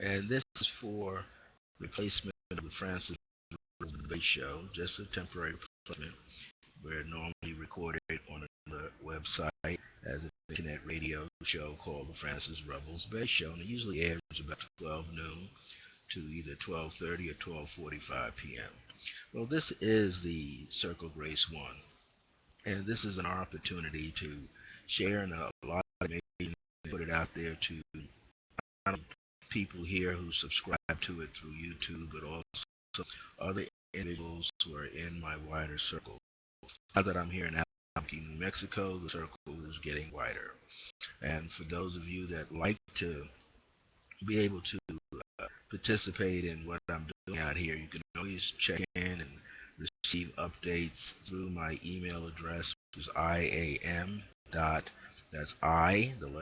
And this is for replacement of the Francis Revels-Bey Show, just a temporary replacement. We're normally recorded on another website as an internet radio show called the Francis Revels-Bey Show, and it usually airs about 12 noon to either 12:30 or 12:45 p.m. Well, this is the Circle Grace One, and this is an opportunity to share and a lot of information and put it out there to people here who subscribe to it through YouTube, but also other individuals who are in my wider circle. Now that I'm here in Albuquerque, New Mexico, the circle is getting wider. And for those of you that like to be able to participate in what I'm doing out here, you can always check in and receive updates through my email address, which is iam dot, that's I, the letter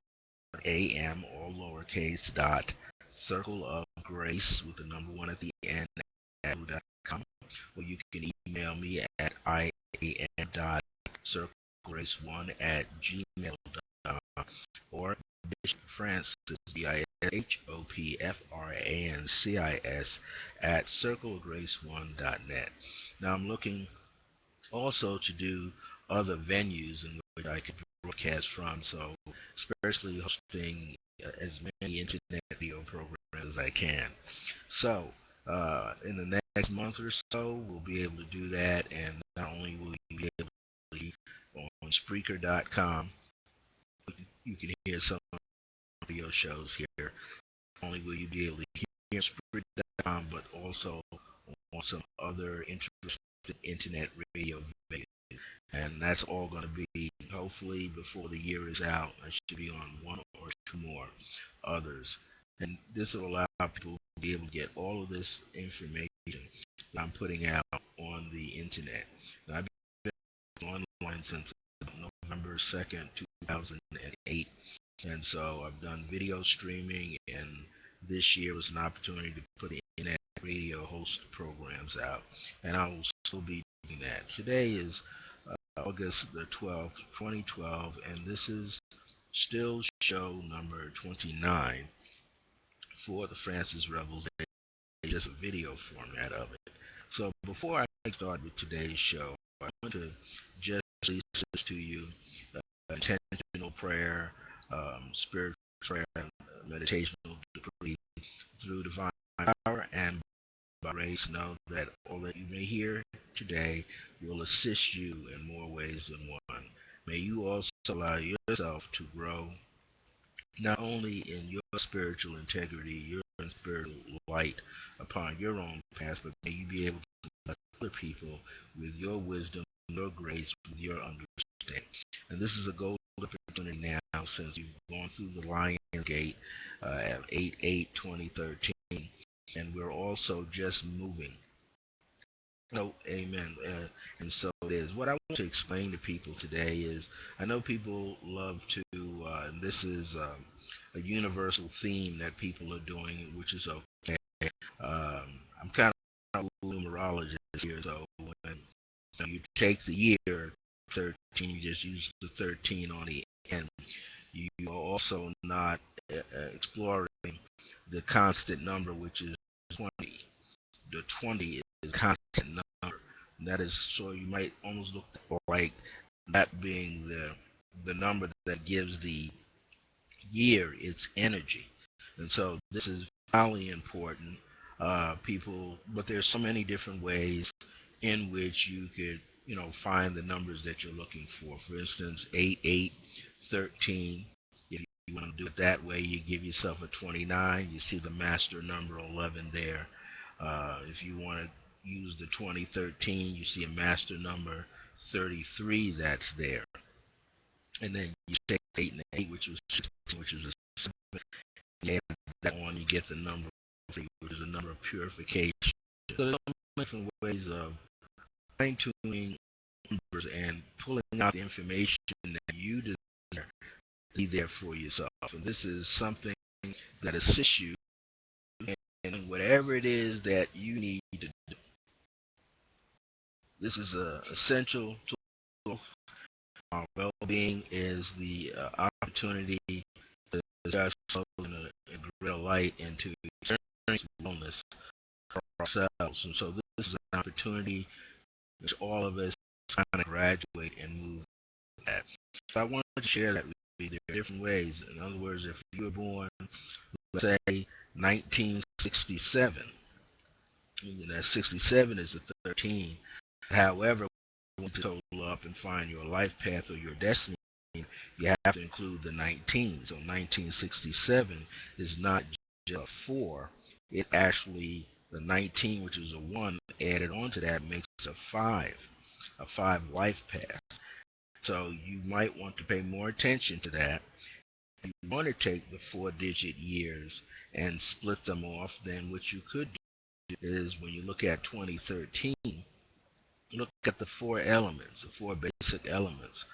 am, all lowercase, dot, circle of grace with the number one at the end, at yahoo.com. Or you can email me at iam dot circlegrace1 at gmail.com, or Bishop Francis, BISHOPFRANCIS, at circlegrace1.net. Now I'm looking also to do other venues in which I can broadcast from, so especially hosting as many internet video programs as I can. So in the next month or so, we'll be able to do that, and not only will you be able to be on Spreaker.com, you can hear some video shows here. Not only will you be able to hear Spreaker.com, but also on some other interesting internet radio venues. And that's all going to be, hopefully, before the year is out. I should be on one or two more others. And this will allow people to be able to get all of this information that I'm putting out on the internet. Now, I've been online since November 2nd, 2008. And so I've done video streaming, and this year was an opportunity to put internet radio host programs out. And I will still be doing that. Today is August the 12th, 2012, and this is still show number 29 for the Francis Revels-Bey, just a video format of it. So before I start with today's show, I want to just release to you intentional prayer, spiritual prayer, meditational decree through divine power and by grace. Know that all that you may hear today will assist you in more ways than one. May you also allow yourself to grow not only in your spiritual integrity, your spiritual light upon your own path, but may you be able to bless other people with your wisdom, your grace, with your understanding. And this is a golden opportunity now, since you've gone through the Lion's Gate at 8/8/2013, and we're also just moving. Oh, amen. And so it is. What I want to explain to people today is, I know people love to, and this is a universal theme that people are doing, which is okay. I'm kind of a numerologist here, so when you take the year 13, you just use the 13 on the end. You are also not exploring the constant number, which is 20. The 20 is a constant number. And that is, so you might almost look like that being the number that gives the year its energy. And so this is highly important. People, but there's so many different ways in which you could, find the numbers that you're looking for. For instance, 8/8/13. If you want to do it that way, you give yourself a 29. You see the master number 11 there. If you want to use the 2013, you see a master number 33 that's there. And then you take 8 and 8, which was 16, which is a 7. You add that on, you get the number 3, which is a number of purification. So there's so many different ways of fine-tuning numbers and pulling out the information that you desire to be there for yourself. And this is something that assists you in whatever it is that you need to do. This is essential to our well-being, is the opportunity to discuss in a greater light and to experience wellness for ourselves. And so this is an opportunity which all of us kind of graduate and move at. So I wanted to share that with you. There are different ways. In other words, if you were born, let's say, 1967, that 67 is the 13. However, want to total up and find your life path or your destiny, you have to include the 19. So 1967 is not just a 4. It actually, the 19, which is a 1, added onto that makes a 5 life path. So you might want to pay more attention to that. If you want to take the 4-digit years and split them off, then what you could do is when you look at 2013, look at the 4 elements, the 4 basic elements: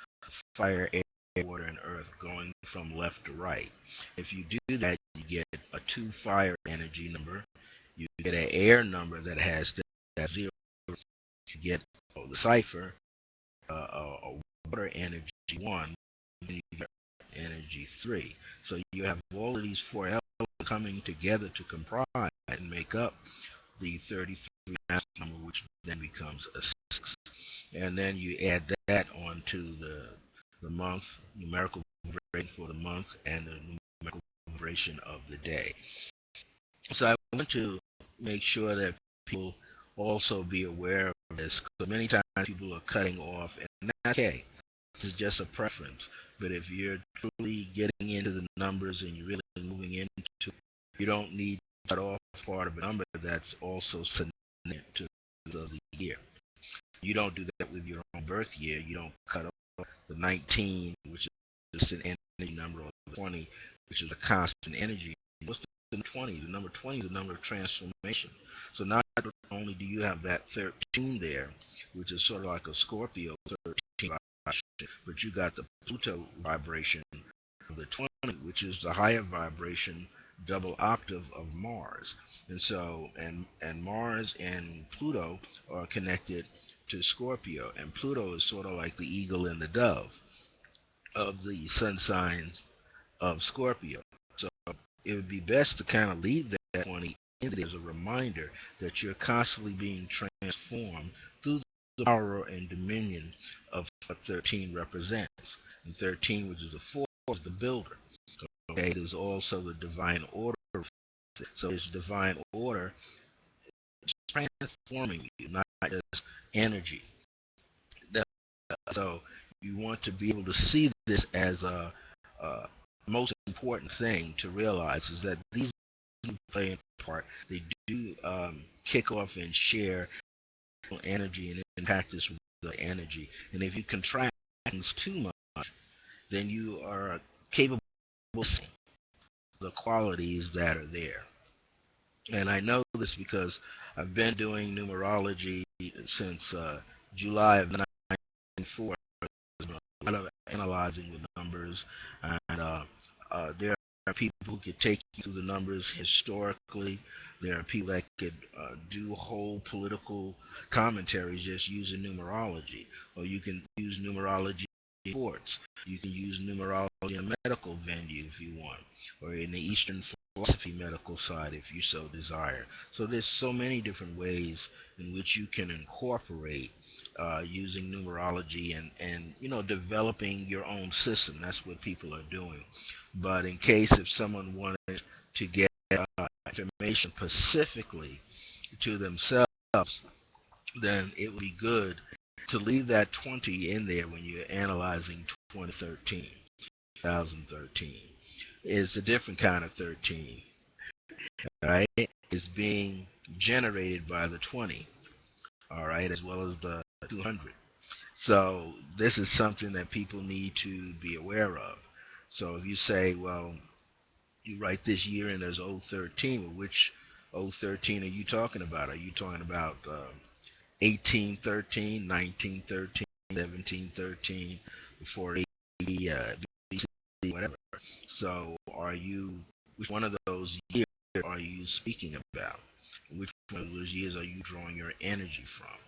fire, air, water, and earth, going from left to right. If you do that, you get a 2 fire energy number. You get an air number that has that 0. You get the cipher, a water energy 1, and you get energy 3. So you have all of these 4 elements coming together to comprise and make up the 33 number, which then becomes a 6. And then you add that onto the month, numerical vibration for the month, and the numerical vibration of the day. So I want to make sure that people also be aware of this, because many times people are cutting off, and that's okay. It's just a preference. But if you're truly getting into the numbers and you're really moving into, you don't need to cut off part of a number that's also significant to the year. You don't do that with your own birth year. You don't cut off the 19, which is just an energy number, or the 20, which is a constant energy. What's the 20? The number 20 is the number of transformation. So not only do you have that 13 there, which is sort of like a Scorpio 13 vibration, but you got the Pluto vibration of the 20, which is the higher vibration double octave of Mars. And so, and Mars and Pluto are connected to Scorpio, and Pluto is sort of like the eagle and the dove of the sun signs of Scorpio. So it would be best to kind of leave that 20 in there as a reminder that you're constantly being transformed through the power and dominion of what 13 represents. And 13, which is a 4, is the builder. Okay, it is also the divine order. So it's divine order transforming you, not just energy. So you want to be able to see this as a most important thing to realize, is that these play a part. They do kick off and share energy and impact this with the energy. And if you contract things too much, then you are capable of seeing the qualities that are there. And I know this because I've been doing numerology since July of 1994. A lot of analyzing the numbers, and there are people who could take you through the numbers historically. There are people that could do whole political commentaries just using numerology, or you can use numerology in sports. You can use numerology in a medical venue if you want, or in the Eastern philosophy medical side if you so desire. So there's so many different ways in which you can incorporate using numerology, and developing your own system. That's what people are doing. But in case if someone wanted to get information specifically to themselves, then it would be good to leave that 20 in there when you're analyzing 2013. It's a different kind of 13, right? It's being generated by the 20, all right, as well as the 200. So this is something that people need to be aware of. So if you say, well, you write this year and there's 013, well, which 013 are you talking about? Are you talking about 1813, 1913, 1713, before 80, BC, whatever? So which one of those years are you speaking about? Which one of those years are you drawing your energy from?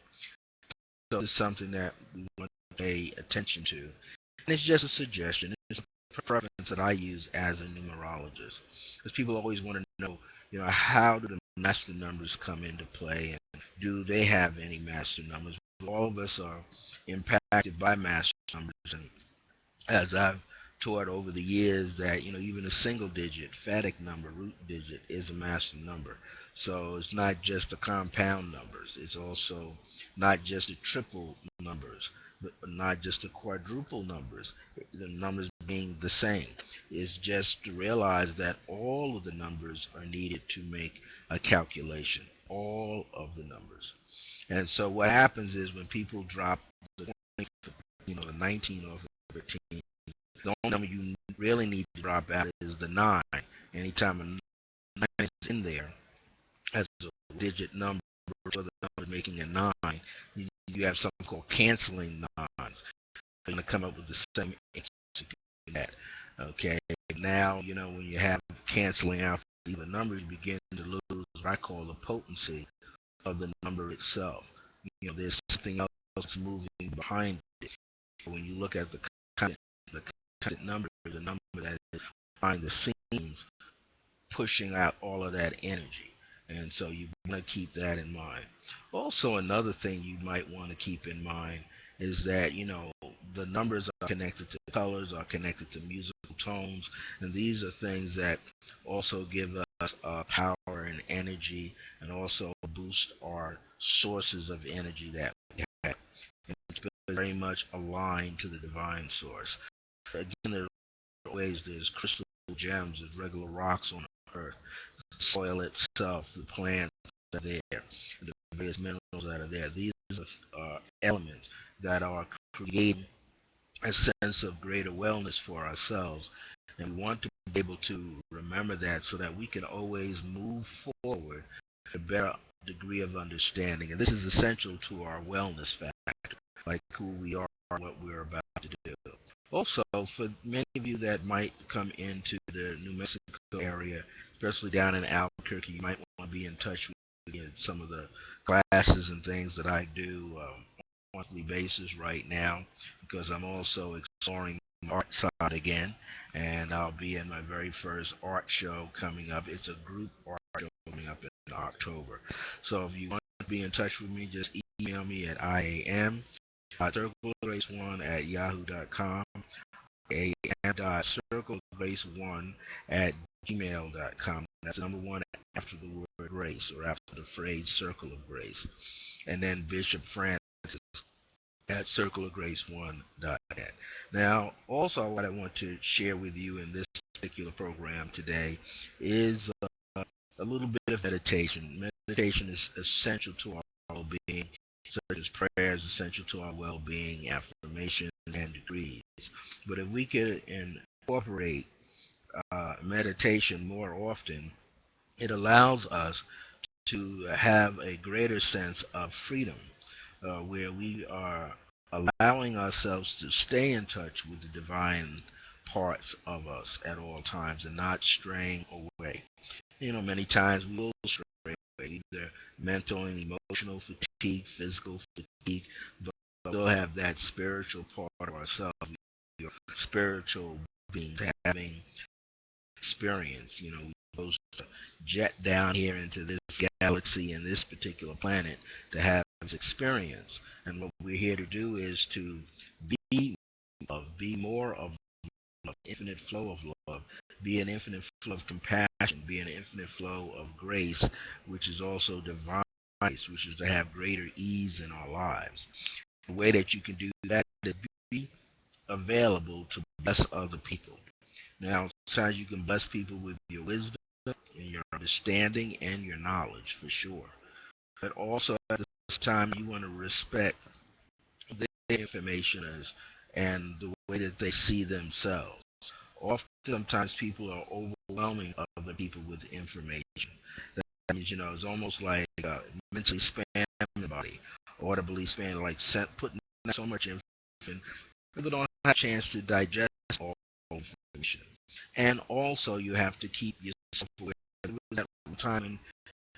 So it's something that we want to pay attention to. And it's just a suggestion. It's a preference that I use as a numerologist. Because people always want to know, how do the master numbers come into play, and do they have any master numbers? All of us are impacted by master numbers, and as I've taught over the years that even a single digit, phatic number, root digit is a master number. So it's not just the compound numbers. It's also not just the triple numbers, but not just the quadruple numbers. The numbers being the same. It's just to realize that all of the numbers are needed to make a calculation. All of the numbers. And so what happens is when people drop the 20, the 19 or 13, the only number you really need to drop out is the 9. Anytime a 9 is in there as a digit number, for the number making a 9, you have something called canceling nines. You're going to come up with the same answer to that. Okay, now, when you have canceling out the numbers, you begin to lose what I call the potency of the number itself. There's something else moving behind it. When you look at the content number is a number that is behind the scenes pushing out all of that energy. And so you want to keep that in mind. Also, another thing you might want to keep in mind is that, the numbers are connected to colors, are connected to musical tones, and these are things that also give us power and energy, and also boost our sources of energy that we have. And it's very much aligned to the divine source. Again, there are ways. There's crystal gems, there's regular rocks on Earth, the soil itself, the plants that are there, the various minerals that are there. These are elements that are creating a sense of greater wellness for ourselves. And we want to be able to remember that so that we can always move forward with a better degree of understanding. And this is essential to our wellness factor, like who we are, what we're about to do. Also, for many of you that might come into the New Mexico area, especially down in Albuquerque, you might want to be in touch with some of the classes and things that I do on a monthly basis right now, because I'm also exploring the art side again, and I'll be in my very first art show coming up. It's a group art show coming up in October. So if you want to be in touch with me, just email me at iam.circlegrace1@yahoo.com, am.circlegrace1@gmail.com. That's number one after the word grace, or after the phrase circle of grace. And then Bishop Francis at circleofgrace1.net. Now, also what I want to share with you in this particular program today is a little bit of meditation. Meditation is essential to our well-being, such as prayer is essential to our well-being, affirmation, and degrees. But if we could incorporate meditation more often, it allows us to have a greater sense of freedom, where we are allowing ourselves to stay in touch with the divine parts of us at all times and not straying away. Many times we will stray away, either mental and emotional fatigue, physical fatigue, but we still have that spiritual part of ourselves. We are spiritual beings having experience. We're supposed to jet down here into this galaxy and this particular planet to have this experience. And what we're here to do is to be love, be more of love, infinite flow of love, be an infinite flow of compassion, be an infinite flow of grace, which is also divine grace, which is to have greater ease in our lives. The way that you can do that is to be available to bless other people. Now, sometimes you can bless people with your wisdom and your understanding and your knowledge, for sure. But also at the same time, you want to respect their information and the way that they see themselves. Sometimes people are overwhelming other people with information. That means, it's almost like mentally spamming somebody, audibly spamming, like putting so much information. People don't have a chance to digest all information. And also, you have to keep yourself aware. There was that time when you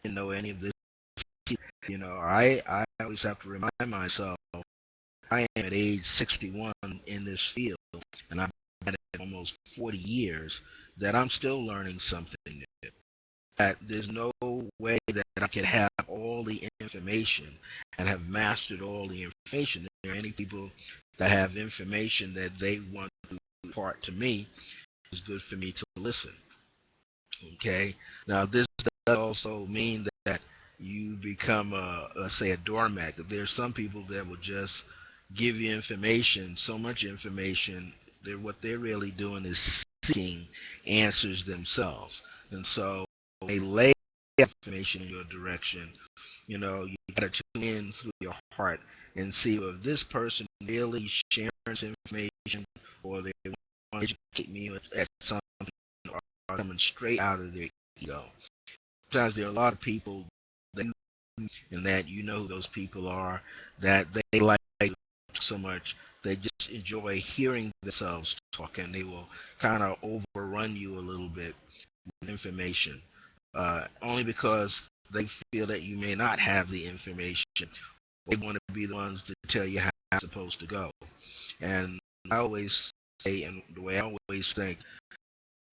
didn't know any of this. I always have to remind myself, I am at age 61 in this field, and I've been at it almost 40 years, that I'm still learning something new. that there's no way that I can have all the information and have mastered all the information. There are many people that have information that they want to impart to me. It's good for me to listen. Okay. Now this does also mean that you become let's say a doormat. There's some people that will just give you information, so much information. What they're really doing is seeking answers themselves, and so they lay information in your direction. You got to tune in through your heart and see if this person really sharing this information, or they want to educate me at something, or coming straight out of their ego. Sometimes there are a lot of people that and that you know who those people are, that they like so much they just enjoy hearing themselves talk, and they will kind of overrun you a little bit with information, only because they feel that you may not have the information. They want to be the ones to tell you how it's supposed to go. And I always say, and the way I always think,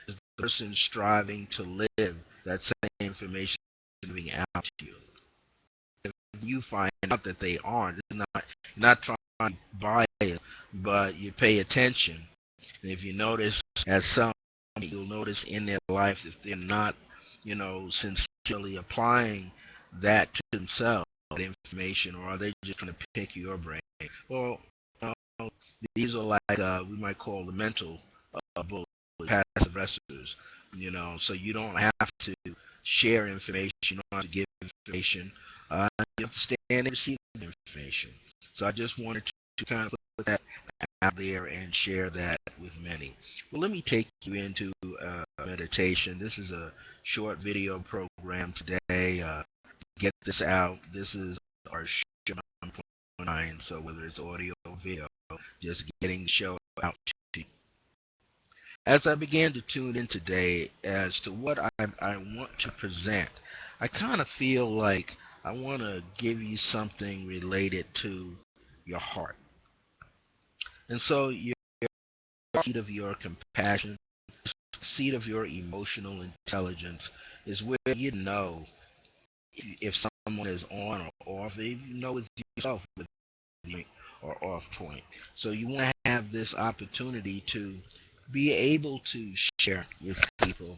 is the person striving to live that same information giving out to you. If you find out that they aren't, it's not, you're not trying to buy it, but you pay attention. And if you notice, at some point, you'll notice in their life if they're not, sincerely applying that to themselves, that information, or are they just trying to pick your brain? Well, you know, these are like we might call the mental bullies, passive aggressors. So you don't have to share information. You don't have to give information. You have to stand and receive information. So I just wanted to kind of put that out there and share that with many. Well, let me take you into meditation. This is a short video program today. Get this out. This is our show 9.9. So whether it's audio or video, just getting the show out to you. As I began to tune in today as to what I want to present, I kind of feel like I want to give you something related to your heart. And so your seat of your compassion, seat of your emotional intelligence is where you know if someone is on or off, if you know with yourself with point or off point. So you want to have this opportunity to be able to share with people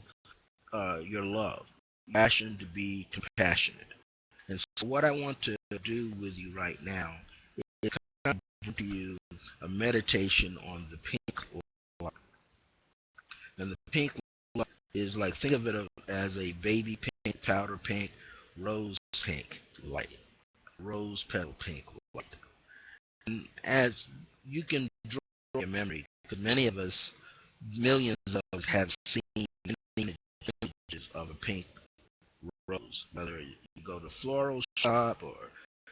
your love, passion to be compassionate. And so what I want to do with you right now is kind of bring to you a meditation on the pink light. And the pink light is like, think of it as a baby pink, powder pink, rose pink light, rose petal pink light. And as you can draw your memory, because many of us, millions of us, have seen images of a pink rose, whether you go to a floral shop or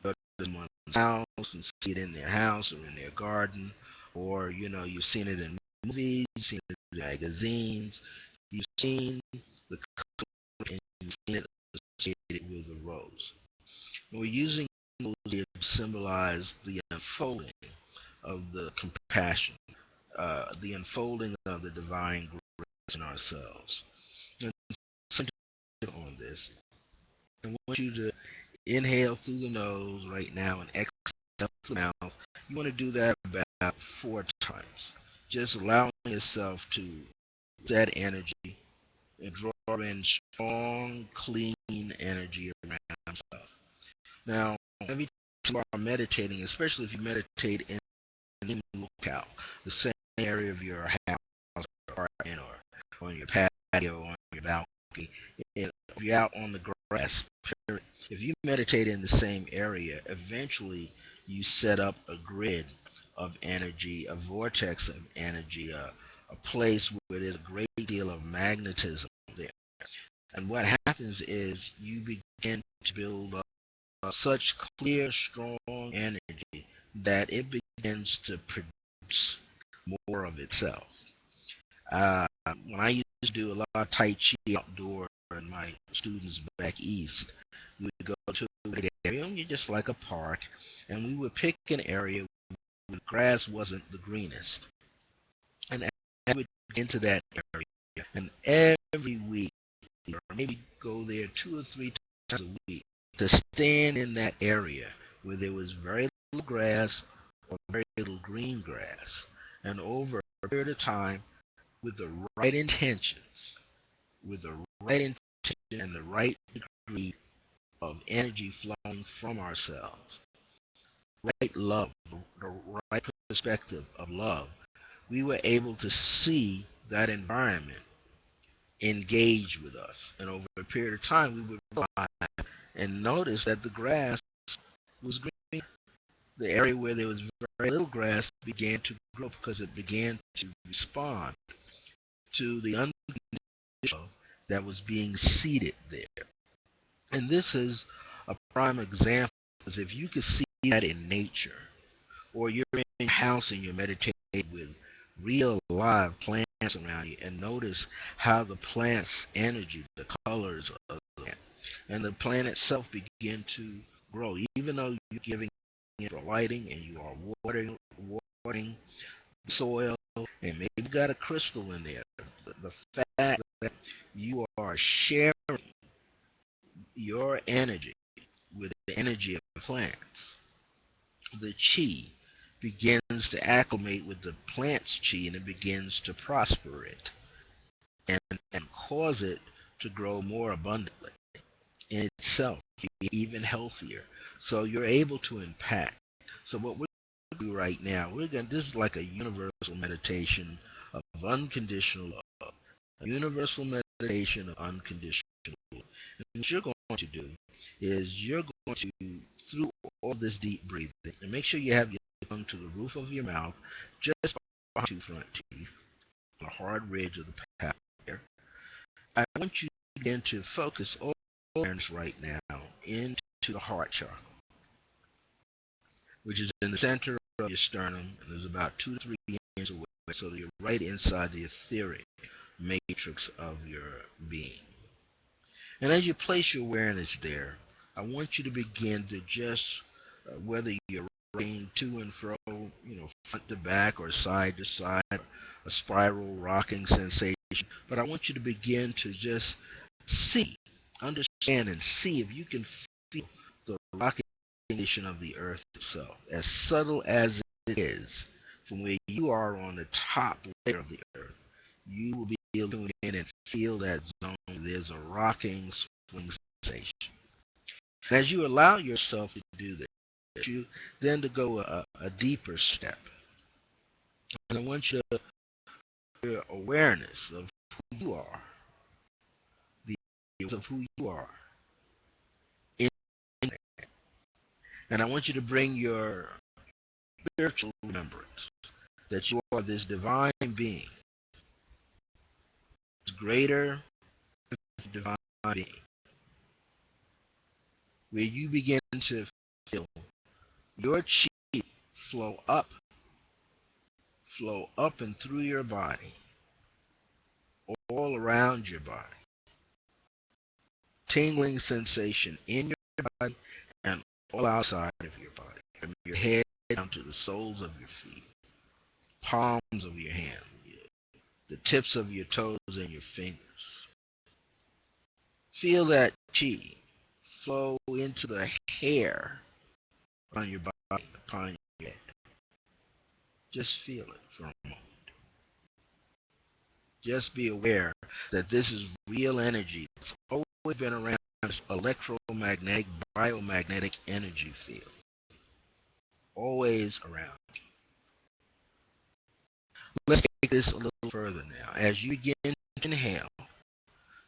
go to someone's house and see it in their house or in their garden, or you've seen it in movies, you've seen it in magazines, you've seen the color and you've seen it associated with a rose. And we're using rose here to symbolize the unfolding of the compassion, the unfolding of the divine grace in ourselves. And on this, I want you to inhale through the nose right now and exhale through the mouth. You want to do that about 4 times. Just allowing yourself to that energy and draw in strong, clean energy around yourself. Now, every time you are meditating, especially if you meditate in a locale, the same area of your house or apartment or on your patio or on your balcony, if you're out on the grass, if you meditate in the same area, eventually you set up a grid of energy, a vortex of energy, a place where there's a great deal of magnetism there. And what happens is you begin to build up such clear, strong energy that it begins to produce more of itself. When I used to do a lot of Tai Chi outdoor and my students back east, we would go to an area, just like a park, and we would pick an area where the grass wasn't the greenest. And we would get into that area, and every week, or maybe go there 2 or 3 times a week to stand in that area where there was very little grass or very little green grass. And over a period of time, with the right intentions, with the right intention and the right degree of energy flowing from ourselves, right love, the right perspective of love, we were able to see that environment engage with us. And over a period of time, we would realize and notice that the grass was green. The area where there was very little grass began to grow because it began to respond to the unconditional that was being seeded there. And this is a prime example, because if you could see that in nature, or you're in your house and you're meditating with real live plants around you, and notice how the plant's energy, the colors of the plant, and the plant itself begin to grow, even though you're giving it for lighting and you are watering the soil, and maybe you got a crystal in there. The fact that you are sharing your energy with the energy of the plants, the chi begins to acclimate with the plant's chi, and it begins to prosper it and cause it to grow more abundantly in itself, even healthier. So you're able to impact. So what we're going to do right now, this is like a universal meditation of unconditional love, a universal meditation of unconditional love. And what you're going to do is you're going to, through all this deep breathing, and make sure you have your tongue to the roof of your mouth, just behind 2 front teeth, on a hard ridge of the palate there. I want you to begin to focus all awareness right now into the heart chakra, which is in the center of your sternum and is about 2 to 3 inches away, so that you're right inside the etheric matrix of your being. And as you place your awareness there, I want you to begin to just, whether you're rocking to and fro, front to back or side to side, a spiral rocking sensation, but I want you to begin to just see, understand, and see if you can feel the rocking condition of the earth itself, as subtle as it is. From where you are on the top layer of the earth, you will be able to tune in and feel that zone. There's a rocking, swing sensation. And as you allow yourself to do this, you then to go a deeper step. And I want you to your awareness of who you are, the of who you are. And I want you to bring your spiritual remembrance that you are this divine being, this greater divine being, where you begin to feel your chi flow up and through your body, all around your body. Tingling sensation in your body and all outside of your body, from your head down to the soles of your feet, palms of your hands, the tips of your toes and your fingers. Feel that chi flow into the hair on your body, upon your head. Just feel it for a moment. Just be aware that this is real energy. It's always been around, this electromagnetic, biomagnetic energy field. Always around. Let's take this a little further now. As you begin to inhale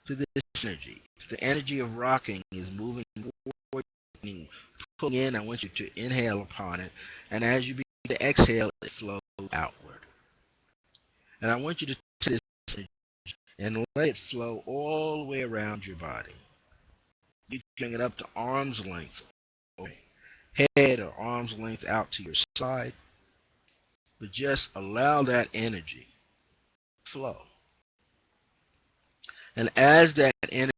to this energy, the energy of rocking is moving forward, pulling in. I want you to inhale upon it, and as you begin to exhale, it flows outward. And I want you to take this energy and let it flow all the way around your body. You can bring it up to arm's length, or head or arm's length out to your side, but just allow that energy to flow. And as that energy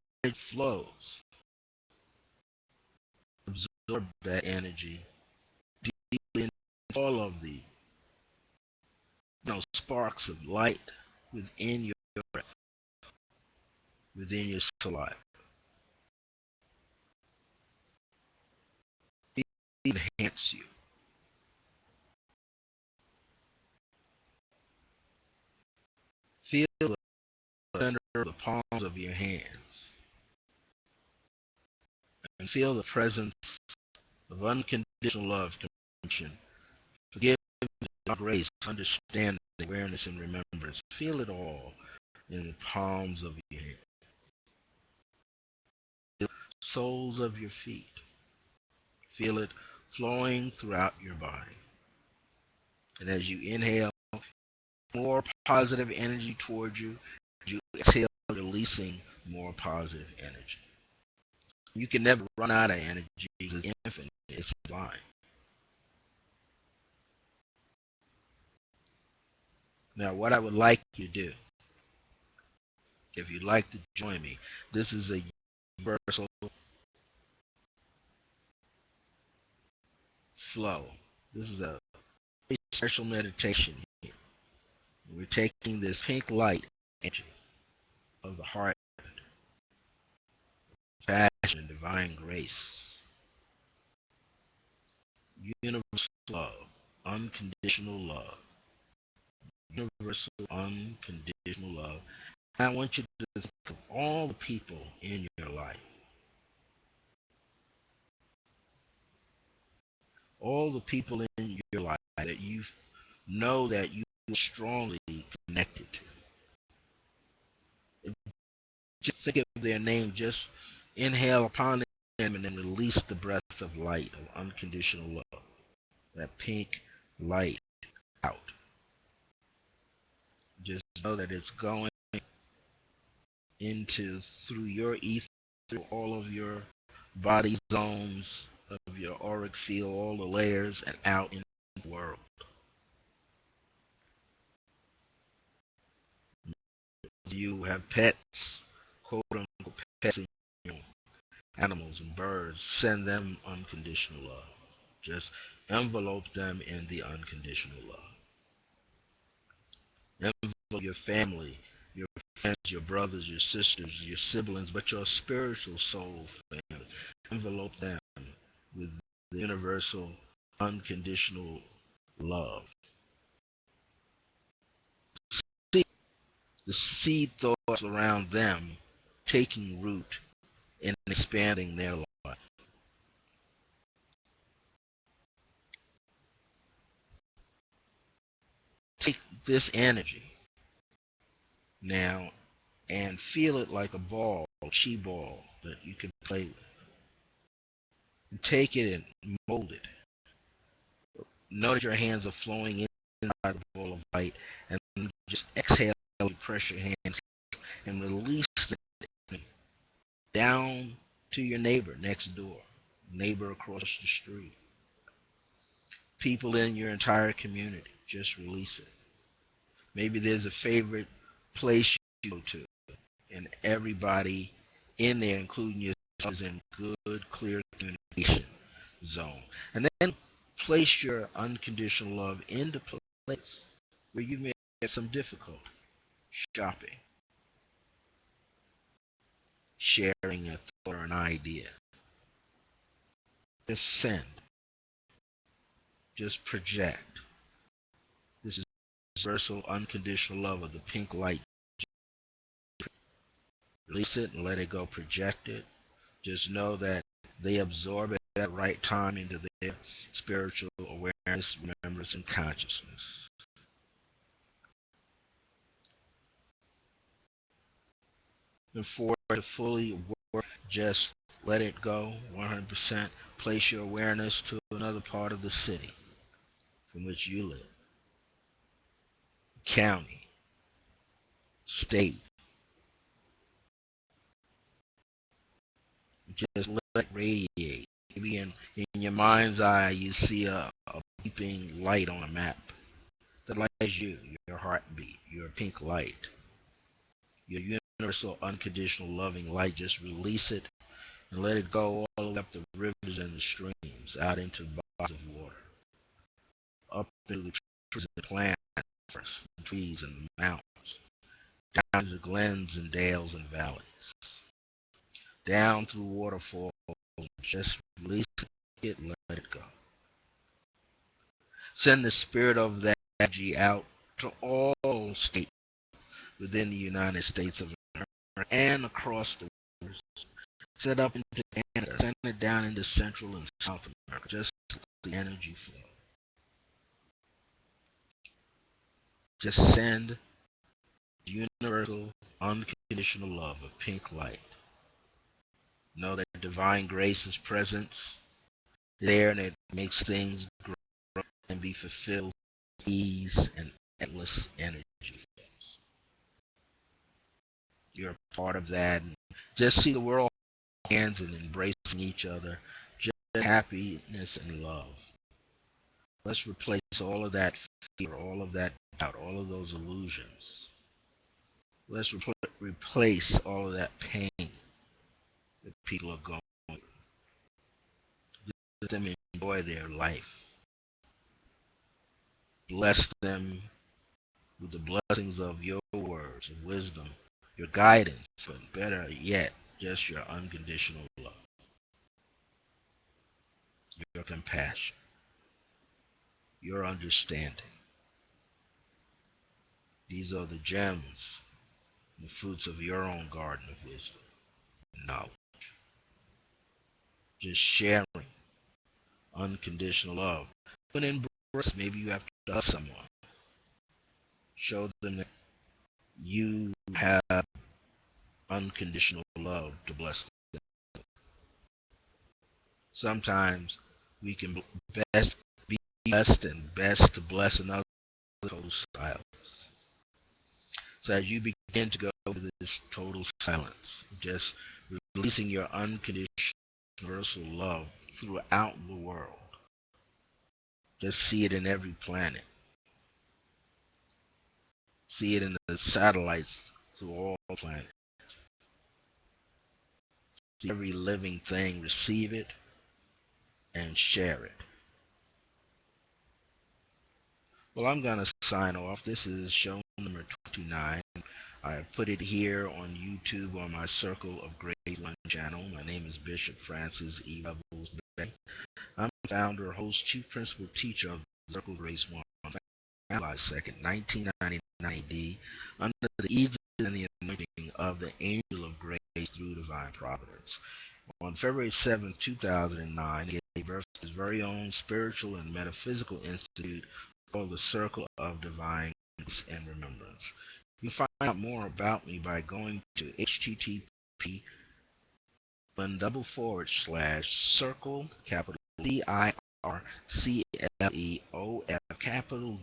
flows, absorb that energy deeply into all of the sparks of light within your breath, within your saliva. Feel it enhance you. Feel the center of the palms of your hands. And feel the presence of unconditional love, compassion, forgiveness, grace, understanding, awareness, and remembrance. Feel it all in the palms of your hands. Feel the soles of your feet. Feel it flowing throughout your body. And as you inhale, more positive energy towards you. As you exhale, releasing more positive energy. You can never run out of energy. It's infinite. It's divine. Now, what I would like you to do, if you'd like to join me, this is a universal flow. This is a very special meditation here. We're taking this pink light energy of the heart, passion, and divine grace, universal love, unconditional love, universal unconditional love. And I want you to think of all the people in your life, all the people in your life that you know that you feel strongly connected to. Just think of their name. Just inhale upon them and then release the breath of light, of unconditional love. That pink light out. Just know that it's going through your ether, through all of your body zones of your auric field, all the layers, and out in the world. You have pets, quote unquote pets, animals and birds. Send them unconditional love. Just envelope them in the unconditional love. Envelope your family, your friends, your brothers, your sisters, your siblings, but your spiritual soul family. Envelope them with the universal unconditional love. See the seed thoughts around them taking root and expanding their life. Take this energy now and feel it like a ball, a chi ball that you can play with. And take it and mold it. Notice your hands are flowing inside the ball of light, and just exhale, press your hands, and release it down to your neighbor next door, neighbor across the street, people in your entire community. Just release it. Maybe there's a favorite place you go to, and everybody in there, including yourself, is in good, clear communication zone. And then place your unconditional love into place where you may have some difficulty. Shopping, sharing a thought or an idea. Just send. Just project. This is universal unconditional love of the pink light. Release it and let it go. Project it. Just know that they absorb it at the right time into their spiritual awareness, remembrance, and consciousness. And for it to fully work, just let it go 100%. Place your awareness to another part of the city from which you live, county, state. Just let it radiate. Maybe in your mind's eye, you see a beeping light on a map. That light is you, your heartbeat, your pink light, your universal, unconditional, loving light. Just release it and let it go all the way up the rivers and the streams, out into the bodies of water, up through the trees and plants, the trees and the mountains, down to the glens and dales and valleys. down through waterfalls. Just release it, let it go. Send the spirit of that energy out to all states within the United States of America and across the world. Send it up into Canada. Send it down into Central and South America. Just let the energy flow. Just send universal, unconditional love of pink light. Know that divine grace is present there, and it makes things grow and be fulfilled with ease and endless energy. You're a part of that. And just see the world hands and embracing each other. Just happiness and love. Let's replace all of that fear, all of that doubt, all of those illusions. Let's replace all of that pain that people are going through. Let them enjoy their life. Bless them with the blessings of your words of wisdom, your guidance, but better yet, just your unconditional love, your compassion, your understanding. These are the gems, the fruits of your own garden of wisdom and knowledge. Just sharing unconditional love. When embrace, maybe you have to love someone. Show them that you have unconditional love to bless them. Sometimes we can best be blessed and best to bless another total silence. So as you begin to go to this total silence, just releasing your unconditional universal love throughout the world. Just see it in every planet. See it in the satellites through all planets. See every living thing receive it and share it. Well, I'm going to sign off. This is show number 29. I put it here on YouTube on my Circle of Grace 1 channel. My name is Bishop Francis E. Revels-Bey. I'm the founder, host, chief principal teacher of Circle of Grace 1 on July 2nd, 1999 AD, under the aegis and the anointing of the Angel of Grace through divine providence. On February 7, 2009, he gave birth to his very own spiritual and metaphysical institute called the Circle of Divine Grace and Remembrance. You can find out more about me by going to http://circle, capital CIRCLEOF, capital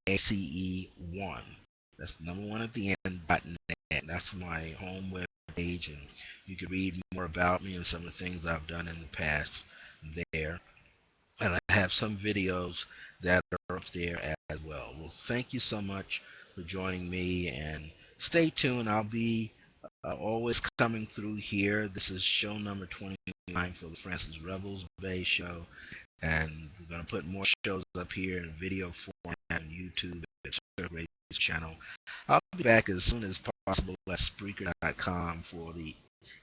GRACE1. That's number one at the end, .net. That's my home web page, and you can read more about me and some of the things I've done in the past there. And I have some videos that are up there as well. Well, thank you so much for joining me, and stay tuned. I'll be always coming through here. This is show number 29 for the Francis Revels-Bey Show, and we're going to put more shows up here in video format on YouTube and the channel. I'll be back as soon as possible at Spreaker.com for the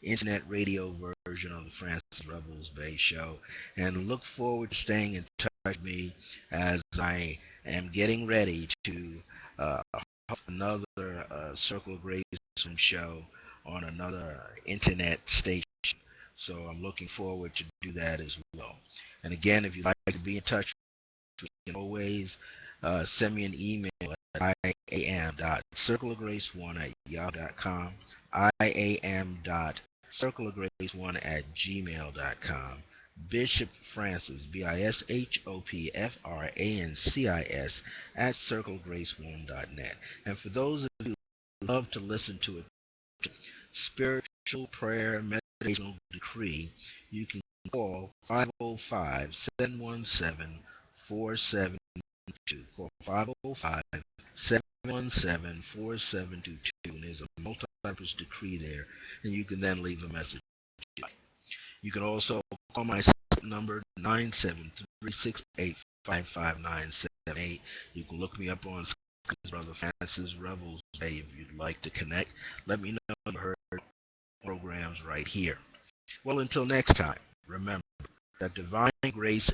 internet radio version of the Francis Revels-Bey Show, and look forward to staying in touch with me as I am getting ready to host another Circle of Grace show on another internet station. So I'm looking forward to do that as well. And again, if you'd like to be in touch, you can always send me an email at iam.circleofgrace1@yahoo.com, iam.circleofgrace1@gmail.com, Bishop Francis, BISHOPFRANCIS, at circlegrace1.net. And for those of you who love to listen to a spiritual prayer meditational decree, you can call 505-717-4722. Call 505-717-4722, and there's a multi-purpose decree there, and you can then leave a message. You can also call my number 973-685-5978. You can look me up on Brother Francis Revels-Bey if you'd like to connect. Let me know if you heard programs right here. Well, until next time, remember that divine grace